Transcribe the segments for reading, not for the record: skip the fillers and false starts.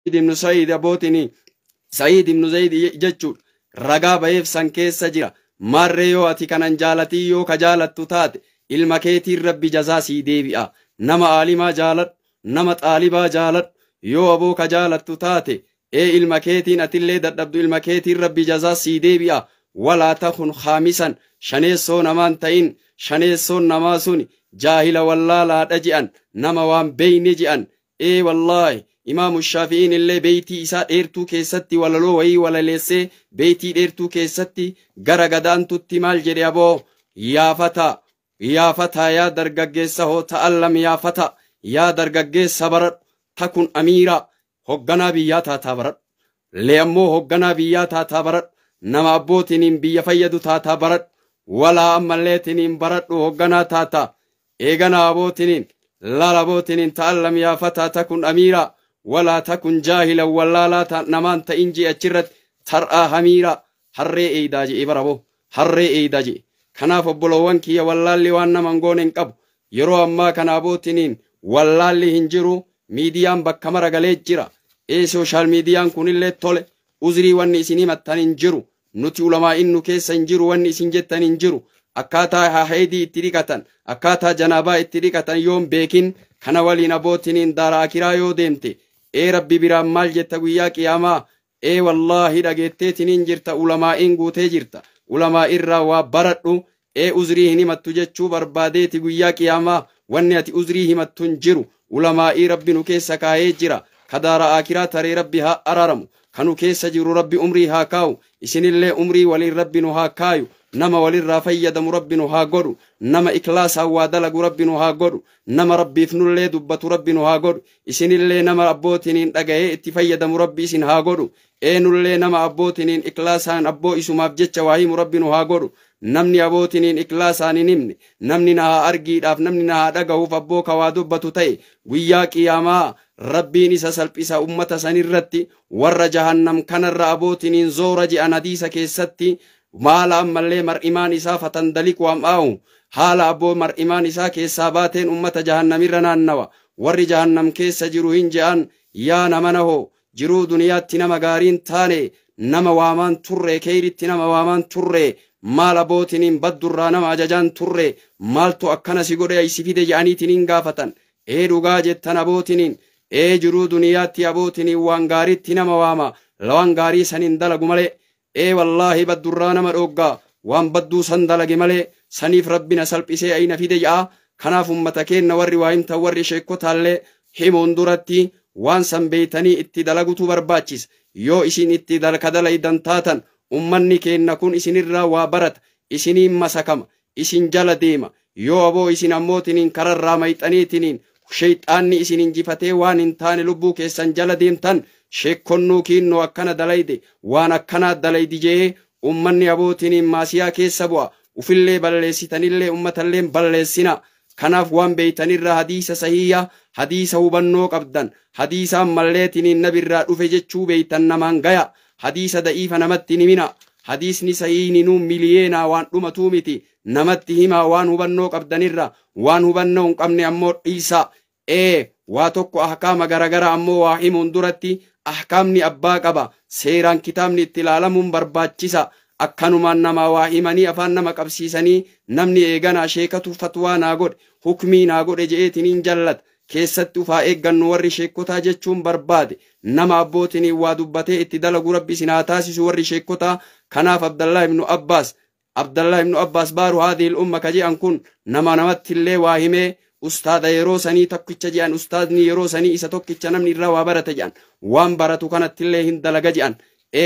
ibnu Sa'iid abootinii Sa'iid ibnu Zayd jechuudha ragaa ba'eef san keessa jira marree yoo ati kanan jaalatii yoo ka jaalattu taate ilma keetiin rabbi jazaa sii deebi'a nama aalimaa jaaladhu nama xaalibaa jaaladhu yoo aboo ka jaalattu taate ilma keetiin atillee dadhabdu ilma keetiin rabbi jazaa sii deebi'a walaa takun khaamisan shaneessoo namaan ta'in shaneessoon namaa suni jaahila wallaalaadha je'an nama waan beeyne je'an wallaahi imaamu shaafi'iin illee beeytii isaa dheertuu keessatti walaloo wayii walaleessee beeytii dheertuu keessatti gara gadaantutti maal jedhe aboo yaafataa yaa dargaggeessa hoo ta'allam yaa dargaggeessa baradhu takun amiira hogganaa biyyaa taataa baradhu lee ammoo hogganaa biyyaa taataa baradhu nama abbootiniin biyya fayyadu taataa baradhu walaa ammalleetiniin baradhu hogganaa taataa eeganaa abootiniin laal abootiniin ta'allam yaafataa takun amiira walaa takun jaahila wallaalaa namaan ta'in jee achirratti tar'aa hamiira harree eeydaa jee baraboo harree eeydaa jee kanaaf obbolowwan kiyya wallaalli waan naman goone hin qabu yeroo ammaa kana abootiniin wallaalli hin jiru miidiyaan bakka mara galee jira sooshaal miidiyaan kunillee tole uzrii wanni isin himattan hin jiru nuti ulamaa innu keessa hin jiru wanni isin jettan hin jiru akkaataa haheedii itti dhiqatan akkaataa janaabaa itti dhiqatan yoon beekin kana waliin abootiniin daara akiraa yoo deemte rabbi biraan maal jetta guyyaa qiyaamaa wallaahi dhageetteetiniin jirta ulamaa'iin guutee jirta ulamaa irraa waa baradhu uzrii hin himattu jechuu barbaadeeti guyyaa qiyaamaa wanni ati uzrii himattu hin jiru ulamaa'ii rabbi nu keessa kaayee jira kadaara akiraa taree rabbi haa araaramu kanu keessa jiru rabbi umrii haa kaayu isinillee umrii waliin rabbi nu haa kaayu nama walirraa fayyadamu rabbi nu haa godhu nama ikhlaasaan waa dalagu rabbi nu haa godhu nama rabbiif nullee dubbatu rabbi nu haa godhu isinillee nama abbootiniin dhaga'ee itti fayyadamu rabbi isin haa godhu nullee nama abbootiniin ikhlaasaan abboo isumaaf jecha waa himu rabbi nu haa godhu namni abootiniin ikhlaasaan hin himne namni na haa argiidhaaf namni na haa dhaga'uuf abboo ka waa dubbatu ta'e guyyaa qiyaamaa rabbiin isa salphisa ummata sanirratti warra jahannam kanarra abootiniin zoora je'an hadiisa keessatti maala ammallee mar'imaan isaa fatandaliqu am'aahu haala abboo mar'imaan isaa keessaa baateen ummata jahannamirra naannawa warri jahannam keessa jiru hin je'an yaa nama nahoo jiruu duniyaatti nama gaariin taane nama waamaan turre keeyritti nama waamaan turre maal abootiniin baddurraa nama ajajaan turre maaltu akkana si godhe si fide je'aniitiniin gaafatan dhugaa jettan abootiniin jiruu duniyaatti abootiniin waan gaariitti nama waama waan gaarii saniin dalagu malee wallaahi baddurraa nama dhoggaa waan badduu san dalage malee saniif rabbina salphisee ayna fide ja'a kanaaf ummata keenna warri waa himtan warri sheekkotaallee himuun duratti waan san beeytanii itti dalagutu barbaachisa yoo isin itti dalaydan taatan ummanni keenna kun isinirraa waa barata isiniin masakama isin jala deema yoo aboo isin ammootiniin kararraa mayxaniitiniin sheyxaanni isin injifatee waan hin taane lubbuu keessan jala deemtan sheekkonnuu kiinnoo akkana dalayde waan akkanaa dalaydi jee ummanni abootiniin maasiyaa keessa bu'a ufillee balleessitanillee ummatalleen balleessina kanaaf waan beeytanirra hadiisa sahiyyaa hadiisa hubannoo qabdan hadiisa ammalleetiniin nabirraa dhufe jechuu beeytan namaan gaya hadiisa da'iifa namatti himina hadiisni sahiihni nuun miliyeenaa waan dhumatuu miti namatti himaa waan hubannoo qabdanirra waan hubannoo hin qabne ammoo dhiisa waa tokko ahkaama garagara ammoo waa himuun duratti ahkaamni abbaa qaba seeraan kitaabni itti ilaalamuun barbaachisa akkanumaan nama waa himanii afaan nama qabsiisanii namni eeganaa sheekatu fatwaa naa godhe hukmii naa godhe je'eetiniin jallata keessatti ufaa eeggannu warri sheekkotaa jechuun barbaade nama abbootinii waa dubbatee itti dalagu rabbi sinaa taasisu warri sheekkotaa kanaaf Abdallah ibnu Abbaas baaru haadhiil umma ka je'an kun namatti waa himee ustaada yeroo sanii tokkicha je'an ustaadni yeroo sanii isa tokkicha namni irraa waa barata je'an waan baratu kanattillee hin dalaga je'an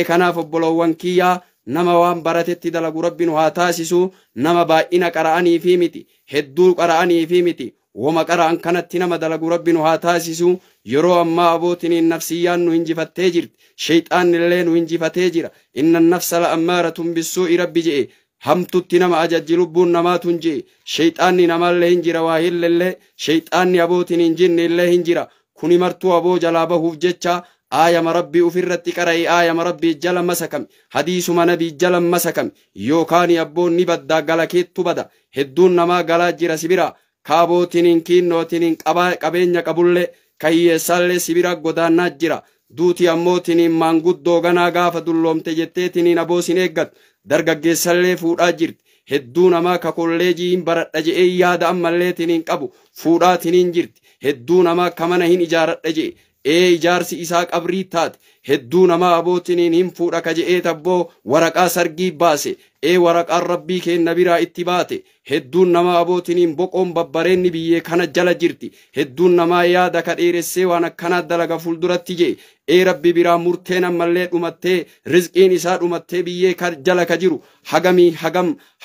kanaaf obbolowwan kiyyaa nama waan baratetti dalagu rabbi nu haa taasisu nama baay'ina qara'anii fi miti hedduu qara'anii fi miti wama qara'an kanatti nama dalagu rabbi nu haa taasisu yeroo ammaa abootiniin nafsiyyaan nu hinjifattee jirti sheyxaannillee nu hinjifatee jira inna nafsa la ammaaratun bissuu'i rabbi je'e hamtutti nama ajajji lubbuun namaatun je'e sheyxaanni namallee hin jira waa hillellee sheyxaanni abootiniin jinnillee hin jira kuni martuu aboo jalaa bahuuf jecha aayama rabbii ufirratti qara'e aayama rabbii jala masakame hadiisuma nabii jala masakame yookaan abboonni baddaa galakeettu bada hedduun namaa galaa jira sibira kaabootiniin kiinnootiniin qabeenya qabullee kayyeessaallee sibira godaannaa jira duuti ammootiniin maanguddoo ganaa gaafa dulloomte jetteetiniin aboosin eeggattu dargaggeessallee fuudhaa jirti. Hedduu namaa ka kolleejiin baradha je'ee yaada ammalleetiniin qabu fuudhaatiniin jirti. Hedduu namaa ka mana hin ijaaradha je'e ijaarsi isaa qabrii taate. Hedduu namaa abootiniin hin fuudha ka je'ee tabboo waraqaa sargii baase waraqaan rabbii kenna biraa itti baate. Hedduun namaa abootiniin boqoon babbareenni biyyee kana jala jirti. Hedduun namaa yaada ka dheeressee waan akkanaa dalaga fuulduratti je'e rabbi biraa murteen ammallee dhumattee rizqiin isaa dhumattee biyyee jala ka jiru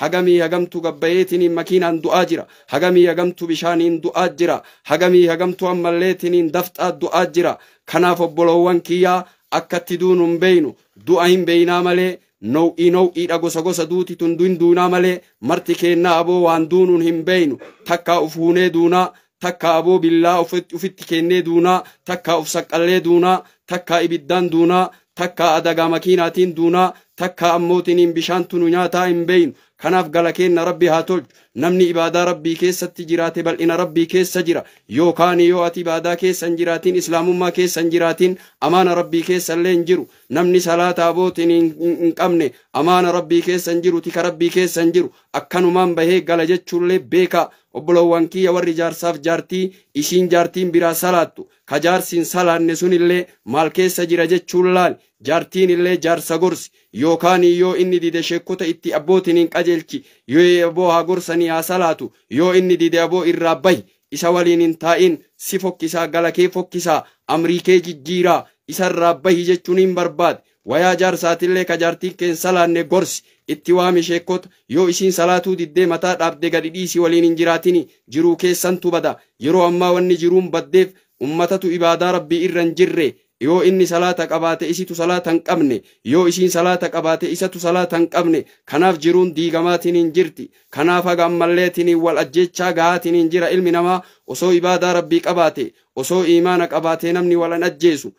hagamii hagamtu gabbayeetiniin makiinaan du'aa jira. Hagamii hagamtu bishaaniin du'aa jira. Hagamii hagamtu ammalleetiniin dafxaa du'aa jira. Kanaaf obboloowwan kiyyaa akkatti duunu hin beeynu du'a hin beeynaa malee nau'iidha gosa duuti tun duunaa malee marti kennaa aboo waan duunuun hin beeynu takkaa uf huunee duunaa takkaa aboo billaa ufitti kennee duunaa takkaa uf saqqallee duunaa takkaa ibiddaan duunaa takkaa adagaa makiinaatiin duunaa takkaa ammootiniin bishaan tunu nyaataa hin beeynu. Kanaaf gala kenna rabbi haa tolchu. Namni ibaadaa rabbii keessatti jiraate bal'ina rabbii keessa jira. Yookaan yoo ati ibaadaa keessa hin jiraatin islaamummaa keessa hin jiraatin amaana rabbii keessa illee hin jiru. Namni salaata abootiin hin qabne amaana rabbii keessa hin jiru tika rabbii keessa hin jiru. Akkanumaan bahee gala jechuullee beeka. Obboloowwan kiyya warri jaarsaaf jaartii isiin jaartiin biraa salaattu. Ka jaarsiin salaanne sunillee maal keessa jira jechuun laal. Jaartiin illee jaarsa gorsi yookaan yoo inni dide sheekota itti abbootiin hin qajeelchi yoo aboo haa gorsanii haa salaatu yoo inni dide aboo irraa bahi isa waliin hin taa'in si fokkisaa gala kee fokkisaa amrii kee jijjiiraa isarraa bahi jechuun hin barbaade. Wayaa jaarsaatillee ka jaartiin keen salaanne gorsi itti waami sheekota yoo isiin salaatuu diddee mataa dhaabde gadi dhiisii waliin hin jiraatini jiruu keessantu bada. Yeroo ammaa wanni jiruun baddeef ummatatu ibaadaa rabbii irra hin jirre. Yoo inni salaata qabaate isitu salaata hin qabne yoo isiin salaata qabaate isatu salaata hin qabne kanaaf jiruun diigamaatiin hin jirti. Kanaaf haga ammalleetiin wal ajjechaa gahaatiin hin jira. Ilmi namaa osoo ibaadaa rabbii qabaate osoo imaana qabaate namni wal hin ajjeesu.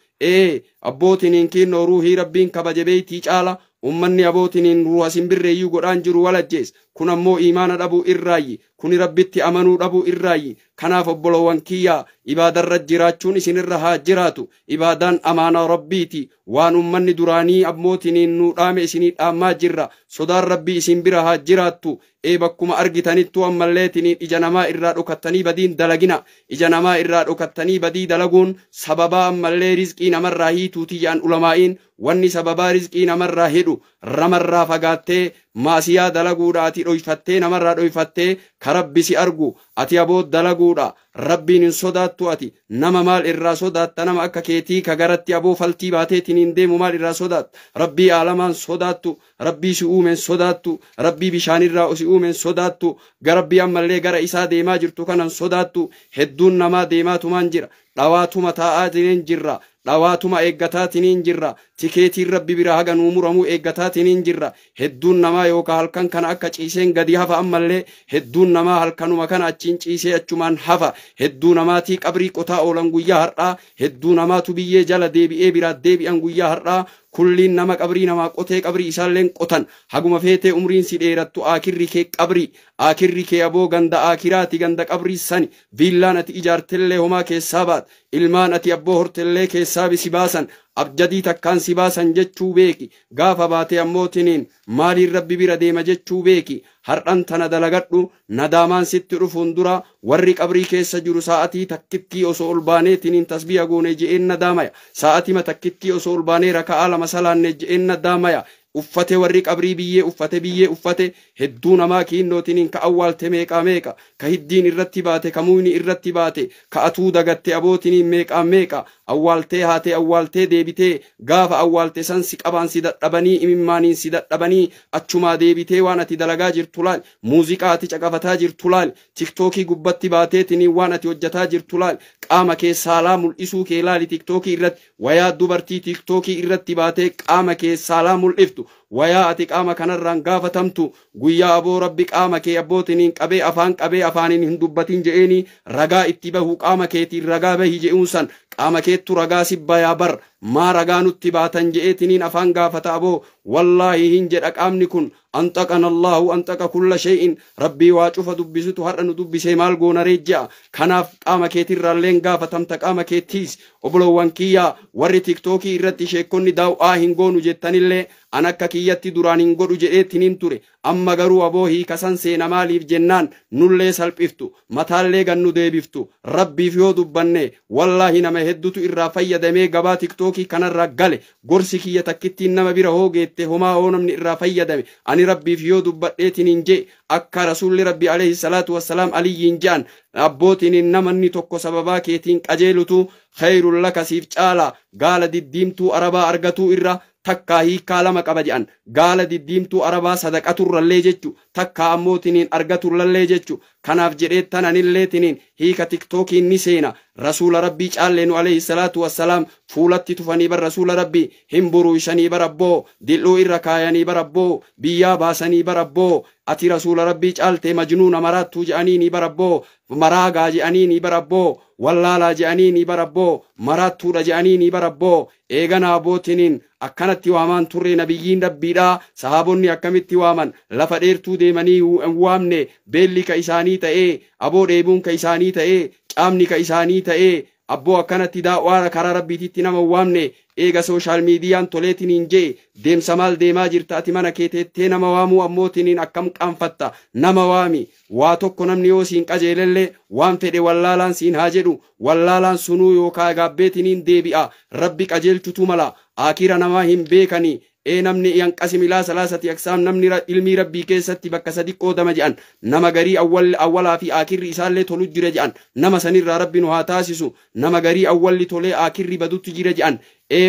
Abbootiin kinnoo ruuhii rabbiin kabaje beeytii caala ummanni abootiniin ruuha simbirreeyyuu godhaan jiru wal ajjees. Kun ammoo imaana dhabuu irraayyi. Kuni rabbitti amanuu dhabuu irraayyi. Kanaaf obboloowwan kiyyaa ibaadarra jiraachuun isinirra haa jiraatu. Ibaadaan amaana rabbiiti. Waan ummanni duraanii abbootiin nuu dhaame isinii dhaamaa jirra. Sodaan rabbii isin bira haa jiraattu. Bakkuma argitanittu ammalleetiniin ija namaa irraa dhokattanii badiin dalagina. Ija namaa irraa dhokattanii badii dalaguun sababaa ammallee rizqii namarraa hiituuti jedhan ulamaa'iin. Wanni sababaa rizqii namarraa hidhu ramarraa fagaattee maasiyaa dalaguudha ati dhoyfattee namarraa dhoyfattee ka rabbi si argu ati abood dalaguudha. Rabbiin hin sodaattu ati nama maal irraa sodaatta nama akka keetii ka garatti aboo faltii baateetiin hin deemu maal irraa sodaatta. Rabbii aalamaan sodaattu rabbii si uumeen sodaattu rabbii bishaanirraa si uumeen sodaattu garabbii ammallee gara isaa deemaa jirtu kanan sodaattu. Hedduun namaa deemaatumaan jira dhawaatuma taa'aatiin jirra. Dhawaatuma eeggataatiin jirra. Tikeetiin rabbi biraa haga nuu muramuu eeggataatiin jirra. Hedduun namaa yookaan halkan kana akka ciiseen gadi hafa ammallee hedduun namaa halkanuma kana achiin ciisee achumaan hafa. Hedduu namaatii qabrii qotaa oolan guyyaa har'aa. Hedduu namaatu biyyee jala deebi'ee biraa deebi'an guyyaa har'aa. Kulliin nama qabrii namaa qotee qabrii isaalleen qotan haguma feetee umriin si dheerattu akirri kee qabrii akirri kee aboo ganda akiraati ganda qabrii sani viillaan ati ijaartellee homaa keessaa baat ilmaan ati abboo hortellee keessaa si baasan abjadii takkaan si baasan jechuu beeki. Gaafa baate ammootiin maaliin rabbi bira deema jechuu beeki. Har'an tana dalagadhu nadaamaan sitti dhufuun dura warri qabrii keessa jiru sa'atii takkittii osoo ol baaneetiin tasbiha goone je'een nadaamaya. Sa'atima takkittii osoo ol baanee raka'aa lama salaanne je'een nadaamaya. Uffate warri qabrii biyyee uffate hedduu namaa kiinnootiin ka awwaalte meeqa ka hiddiin irratti baate ka muyni irratti baate ka atuu dagatte abootiin meeqa awwaaltee haatee awwaaltee deebitee gaafa awwaalte san si qabaan si dadhabanii imimmaaniin si dadhabanii achumaa deebitee waan ati dalagaa jirtu laal muuziqaa ati caqafataa jirtu laal tiktookii gubbatti baateetiin waan ati hojjataa jirtu laal qaama kee saalaa mul'isuu kee laali tiktookii irratti wayaa dubartii tiktookii irratti baatee qaama kee saalaa mul'iftu wayaa ati qaama kanarraan gaafatamtu guyyaa aboo rabbi qaama kee abbootiniin qabee afaaniin hin dubbatin je'eeni ragaa itti bahu qaama keetiin ragaa bahi je'uun san qaama keettu ragaa sibbayaa bar maa ragaa nutti baatan je'eetiniin afaan gaafata aboo wallaahi hin jedha qaamni kun anxaqana Allahu anxaqa kulla shay'in rabbii waa cufa dubbisutu har'a nu dubbisee maal goona reejja kanaaf qaama keetirraalleen gaafatamta qaama keettiis obbolowwan kiyyaa warri tiktookii irratti sheekonni daaw'aa hin goonu jettanillee an akka kiyyatti duraan hin godhu jedheettiniin ture amma garuu aboo hiikasan seena maaliif jennaan nullee salphiftu mataallee gannu deebiftu rabbiif yoo dubbanne wallaahi nama heddutu irraa fayyadamee gabaa tiktookii kanarra gale gorsi kiyya takkittiin nama bira hoogeette homaa hoo namni irraa fayyadame ani rabbiif yoo dubbadheetiniin jee akka rasuulli rabbi alayhi salaatu wassalaam aliyyiin je'an abbootiin namanni tokko sababaa keetiin qajeelutu khayrun laka siif caala gaala diddiimtuu arabaa argatuu irra takkaa hiikaa lama qaba jedhan gaala diddiimtuu arabaa sadaqaturrallee jechu takkaa ammootiniin argaturrallee jechu kanaaf jedheettan anilleetiniin hiika tiktookiin ni seena rasuula rabbii caalleenu alayhi salaatu wassalaam fuulatti tufanii bar rasuula rabbii hin buruushanii barabboo dil'uu irra kaayanii barabboo biyyaa baasanii barabboo ati rasuula rabbii caaltee majnuuna maraattuu je'anii ni barabboo maraagaa je'anii ni barabboo wallaalaa je'anii ni barabboo maraattuudha je'anii ni barabboo eeganaa bootiniin akkanatti waamaan turre nabiyyiin rabbiidhaa sahaabonni akkamitti waaman lafa dheertuu deemanii waamne beelli ka isaanii ta'ee aboo dheebuun ka isaanii ta'ee caamni ka isaanii ta'ee abboo akkanatti daawwaa karaa rabbiititti nama waamne eega sooshaal miidiyaan toleetiniin jee deemsa maal deemaa jirta ati mana kee teettee nama waamuu ammootiniin akkam qaanfatta nama waami waa tokko namni yoo siin qajeelellee waan fedhe wallaalaan siin haa jedhu wallaalaan sunuu yookaa gaabbeetiniin deebi'a rabbi qajeelchutu mala akira namaa hin beekanii namni yanqasim ilaa salaasati aqsaam namni ilmii rabbii keessatti bakka sadi qoodama jedhan nama garii awwalaa fi akirri isaallee tolu jira jedhan nama sanirraa rabbi nu haa taasisu nama garii awwalli tolee akirri badutti jira jedhan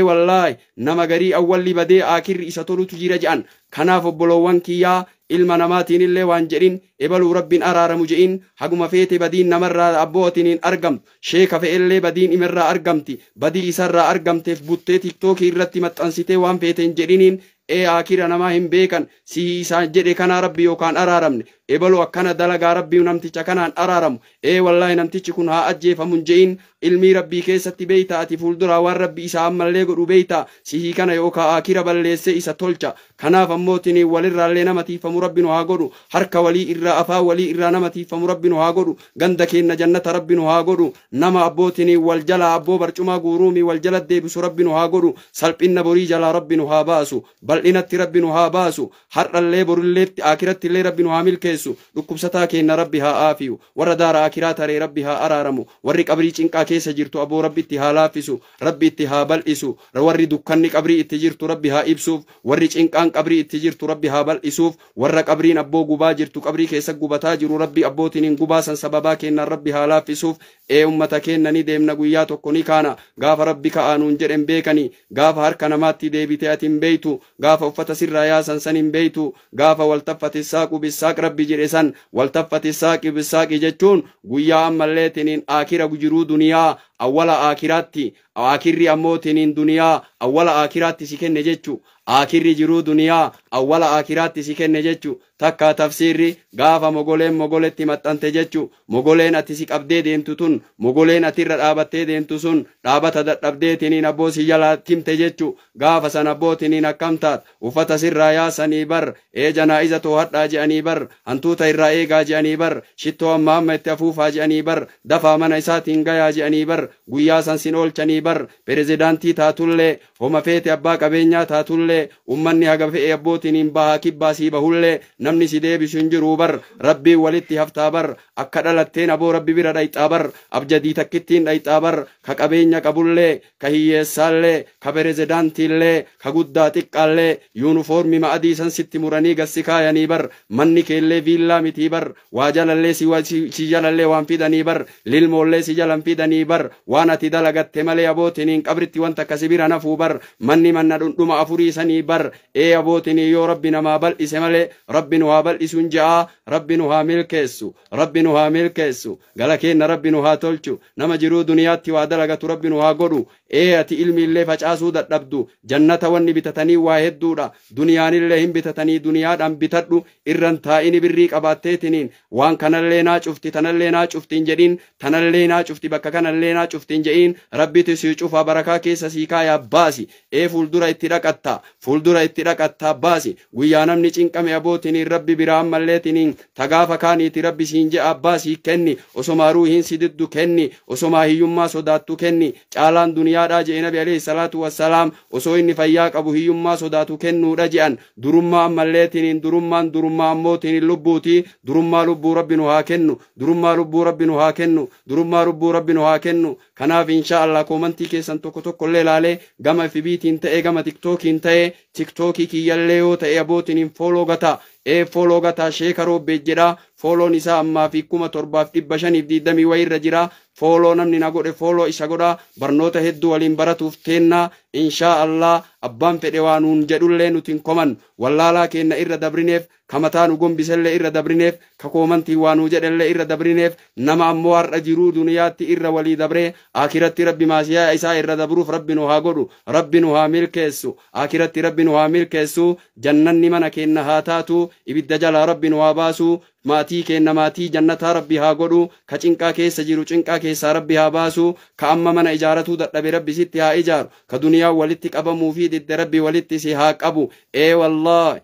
wallaahi nama garii awwalli badee akirri isa tolutu jira jedhan kanaaf obbolowwan kiyyaa ilma namaatiin illee waan jedhin ebaluu rabbiin araaramu je'in haguma feete badiin namarraa abbootiniin argamtu sheeka fe'ellee badiin imirraa argamti badii isarraa argamteef buttee tiktookii irratti maxxansitee waan feeteen jedhiniin akira namaa hin beekan si isaan jedhe kanaa rabbi yookaan araaramne ebaluu akkana dalagaa rabbii namticha kanaan araaramu wallaahi namtichi kun haa ajjeefamun je'in ilmii rabbii keessatti beeyta ati fuulduraa waan rabbi isaa ammallee godhu beeyta sihii kana yookaan akira balleessee isa tolcha kanaaf ammootiin walirraallee nama tiifamu rabbi nu haa godhu harka walii irraa afaa walii irraa nama tiifamu rabbi nu haa godhu ganda keenna jannata rabbi nu haa godhu nama abbootiin wal jalaa abboo barcumaa guuruumi wal jala deebisu rabbi nu haa godhu salphinna borii jalaa rabbi nu haa baasu bal'inatti rabbi nu haa baasu har'allee borilleetti akiratti illee rabbi nu haa milkeessu dhukkubsataa keenna rabbi haa aafiyu warra daara akiraa taree rabbi haa araaramu warri qabrii cinqaa keessa jirtu aboo rabbi itti haa laaffisu rabbi itti haa bal'isu warri dukkanni qabrii itti jirtu rabbi haa ibsuuf warri cinqaan qabrii itti jirtu rabbi haa bal'isuuf warra qabriin abboo gubaa jirtu qabrii keessa gubataa jiru rabbi abbootiin gubaasan sababaa keennan rabbi haa laaffisuuf ummata keenna ni deemna guyyaa tokko ni kaana gaafa rabbi ka'aanuun jedhen beekanii gaafa harka namaatti deebite ati hin beeytu gaafa uffata sirraa yaasan san hin beeytu gaafa waltaffate saaqu bisaaq rabbi jedhe san waltaffate saaqi bisaaqi jechuun guyyaa ammalleetiniin akira jiruu duniyaa awwala akiraatti akirri ammootiniin duniyaa awwala akiraatti si kenne jechu akirri jiruu duniyaa awwala akiraatti si kenne jechu takka tafsiirri gaafa mogoleetti maxxante jechu mogoleen ati si qabdee deemtu tun mogoleen ati irra dhaabattee deemtu sun dhaabata dadhabdeetiniin abboo si jalaa timte jechu gaafa san abbootiniin akkam taat uffata sirraa yaasanii bar janaa'iza too'adhaa je'anii bar hantuuta irraa eegaa je'anii bar shittoo amma amma itti afuufaa je'anii bar dafaa mana isaatiin gayaa je'anii bar guyyaa san sin oolchanii bar perezidaantii taatullee homa feete abbaa qabeenyaa taatullee ummanni haga fe'e abbootiin bahaa kibbaasii bahullee namni si deebisu hin jiru bar rabbiin walitti haftaa bar akka dhalatteen aboo rabbi bira dhayxaa bar abjadii takkittiin dhayxaa bar ka qabeenya qabullee ka hiyyeessaallee ka perezidaantiillee ka guddaa xiqqaallee yuunifoormii ma'adii san sitti muranii gassi kaayanii bar manni keellee viillaa mitii bar waa jalallee si jalallee waan fidanii bar lilmoollee si jalan fidanii bar waan ati dalagatte malee أبوتنين قبرتي وانت كسبير نفو بر مني من ندم أفري سني بر أبوتني يو ربنا ما بل اسمله ربنا وابل اسنجا ربنا هامل كيسو ربنا هامل كيسو قالكين ربنا هاتولچو نما جرو دنياتي وادلغت ربنا هاغدو أتي علمي اللي فجأسو دبدو جنة وني بتتني واحدودا دنيان اللي هم بتتني دنيا دم بتدو إرن تائني بريك أباتتنين وان كان اللينا شفتي تن اللينا شفتين جدين تن اللينا شفتي بكا كان اللينا شفتين جئين ربي تسيشوفا بركا كيسا سيكا يا باسي فولدورا اتراكتا فولدورا اتراكتا باسي ويانم نچنقم أبوتني ربي برام ملتنين تغافا كاني ربي سينجي أباسي كني وسمارو هين سيددو كني وسما هيوما صداتو كني چالان دنيا راجي نبي عليه الصلاة والسلام وسويني فياك أبو هيوما صداتو كنو رجعن درما ملتنين درما موتني لبوتي درما لبو ربي نها كنو درما لبو ربي نها كنو درما لبو ربي نها كنو كناف إن شاء الله كومنتي كيسان توكو كل لالي غما في بيت انتهي غما تيك توك انتهي تيك توكي كي يليو تأي أبوتنين فولو غتا فولو غتا شيكارو بيجرا فولو نساء أما في كوما ترباف إبشاني في دمي وير جرا فولو نمني نقول فولو إساقودا برنوتا هدو ولين براتوف تينا إن شاء الله أبان فدوانون جدول لينو تنكمن والله لكن إرى دبرينيف كمتان وقوم بسل إرى دبرينيف ككومنتي وانو جدل إرى دبرينيف نما أموار أجرو دنياتي إرى ولي دبري آخرت ربي ماسيا إسا إرى دبروف ربي نها قدو ربي نها ملكيسو آخرت ربي نها ملكيسو جنن من كينها تاتو إبدا جل ربي نها باسو ماتي كينا ماتي جنة ربي ها قدو كچنكا كيسا جيرو چنكا كيسا ربي ها باسو كأما من إجارتو دقب ربي ستي ها إجار كدنيا ولتك أبا مفيد ربي ولتي سيهاك أبو والله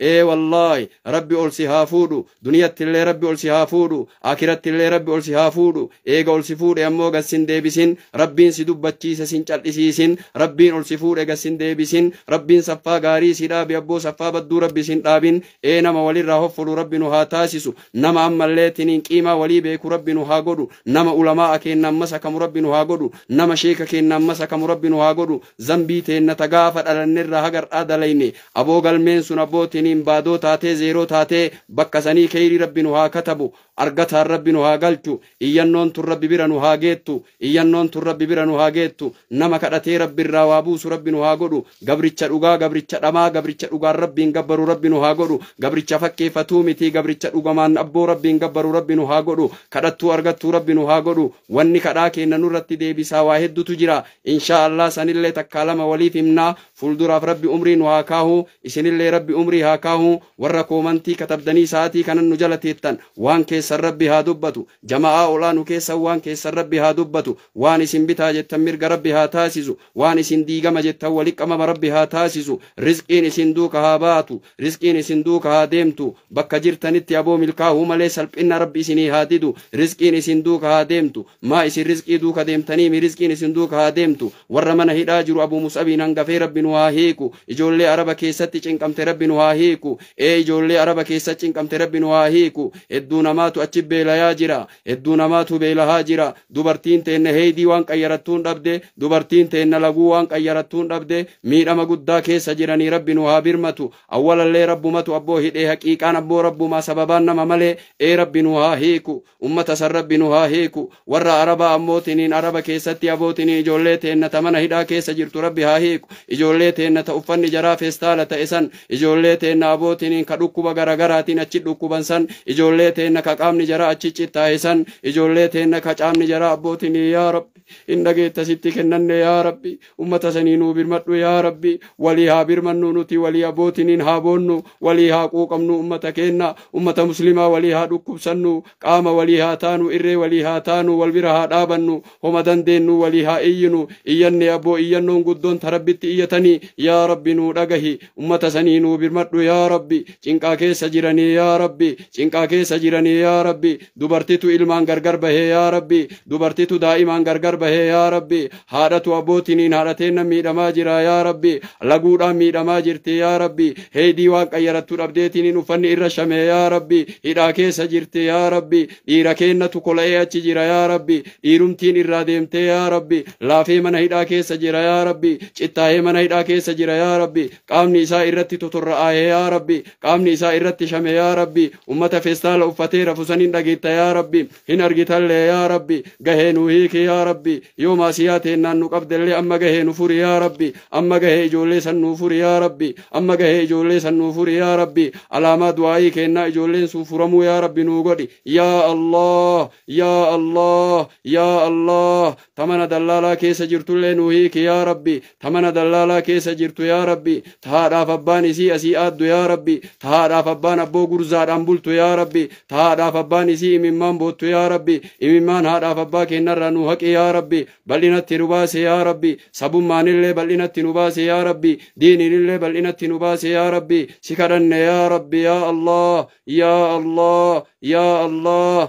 والله ربي أولسي هافودو دنيا تلي ربي أولسي هافودو آخرت تلي ربي أولسي هافودو أولسي فود أمو غسين ديبسين ربين سيدوب بچيسا سنچال إسيسين ربين أولسي فود غسين ديبسين ربين صفا غاري سيدا بيبو صفا بدو ربي سن دابين نما ولي راهو فلو ربي نها تاسسو نما أما الليتنين قيمة ولي بيكو ربي نها قدو نما علماء كين نمسا كم ربي نها قدو نما شيكا كين نمسا كم ربي نها قدو زنبي تين نتغافر على النر هجر آدليني أبو قلمين سن أبوتنين بادو تاتي زيرو تاتي بكساني كيري ربي نها كتبو أرغتا ربي نها قلتو إيانون تر ربي بيرا نها جيتو إيانون تر ربي بيرا نها جيتو نما كدتي ربي الراوابوس ربي نها قدو قبرتش رغا قبرتش رما قبرتش رغا ربي نقبرو ربي نها قدو قبرتش فكي فتومتي قبرتش رغا من أبو ربي نقبرو ربي نها قدو كدتو أرغتو ربي نها قدو واني كداكي ننورتي دي بسا واحد تجرا إن شاء الله سن اللي تكالما ولي فمنا فولدراف ربي أمري نهاكاهو إسن اللي ربي أمري هاكاهو ورقو منتي كتبدني ساتي كان النجلتيتن وان كيس ربي هادبتو جماعة أولانو كيس وان كيس ربي هادبتو وان إسن بتا جتا مرق ربي هاتاسسو وان إسن ديغم جتا ولك أمام ربي هاتاسسو رزقين إسن دوك هاباتو رزقين إسن دوك هادمتو بكا جرتنتي أبو ملكاهو ملي سلب إن ربي إسني هاددو رزقين إسن دوك هادمتو ما إسن رزقي دوك هادمتني من رزقين إسن دوك هادمتو ورمنا هداجر أبو مصابي ننغفي ربي نواهيكو إجولي عربا كيستي چنقمت ربي نواهيكو إجولي عربا كيستي چنقمت ربي نواهيكو الدون ماتو أچب بيلا جرا الدون ماتو بيلا هاجرا دوبرتين تين هيدي وان قيرتون ربده دوبرتين تين لغو وان قيرتون ربده ميرما قدا كيس جراني ربي نوها برمتو أولا اللي رب متو أبو هيدي حقيقان أبو رب ما سببان نما ملي ربي نوها هيكو أمة سر ربي نوها هيكو ورى عربا أموتنين عربا كيستي أبوتنين إجولي تين تمنى هدا كيس جرتو ربي ها هيكو إجولي تين تأفن جرا فيستالة إسان إجولي تين أبوتنين كدوكو بغرغراتين أچي دوكو بنسان إجولي تين كقام نجرا أچي تايسان إجولي تين كقام نجرا أبوتنين يا رب إنك تسيتي كنن يا ربي أمة سنينو برمتو يا ربي وليها برمنو نتي ولي أبوتنين هابونو وليها قوقمنو أمة كينا أمة مسلمة وليها دوكو سنو قام وليها تانو إري وليها تانو والبرها دابنو هم دندينو وليها إينو إياني أبو إيانو قدون تربت إيتني يا ربي نو رغهي أمة سنينو برمتو يا ربي چنقا كيس جراني يا ربي چنقا كيس جراني يا ربي دوبرتيتو إلمان غرغر به يا ربي دوبرتيتو دائمان غرغر به يا ربي هادتو أبوتنين هادتين ميدما جرا يا ربي لغودا ميدما جرتي يا ربي هيدي واق أيرتو ربديتنين وفن إرى shame yaa rabbi hidhaa keessa jirte yaa rabbi dhiira keennatu kola'ee achi jira yaa rabbi dhiirumtiin irraa deemte yaa rabbi laafee mana hidhaa keessa jira yaa rabbi cittaa'ee mana hidhaa keessa jira yaa rabbi qaamni isaa irratti totorra'ee yaa rabbi qaamni isaa irratti shame yaa rabbi ummata feestaala uffatee rafusaniin dhageetta yaa rabbi hin argitallee yaa rabbi gahee nu hiiki yaa rabbi yoo maasiyaa teennaan nu qabdellee amma gahee nu furi yaa rabbi amma gahee ijoollee san nu furi yaa rabbi amma gahee ijoollee san nu furi yaa rabbi alaamaa du'aayii kennaa ijoolleen sun furamuu yaa rabbi nuu godhi yaa Allah yaa Allah yaa Allah tamana dallaalaa keessa jirtullee nuu hiiki yaa rabbi tamana dallaalaa keessa jirtu yaa rabbi tahaadhaaf abbaan isii asii aaddu yaa rabbi tahaadhaaf abbaan abboo gurzaadhaan bultu yaa rabbi tahaadhaaf abbaan isii imimmaan boottu yaa rabbi imimmaan haadhaaf abbaa kennarraa nu haqi yaa rabbi bal'inatti nu baase yaa rabbi sabummaanillee bal'inatti nu baase yaa rabbi diiniinillee bal'inatti nu baase yaa rabbi si kadhanne yaa rabbi yaa Allah yaa Allah yaa Allah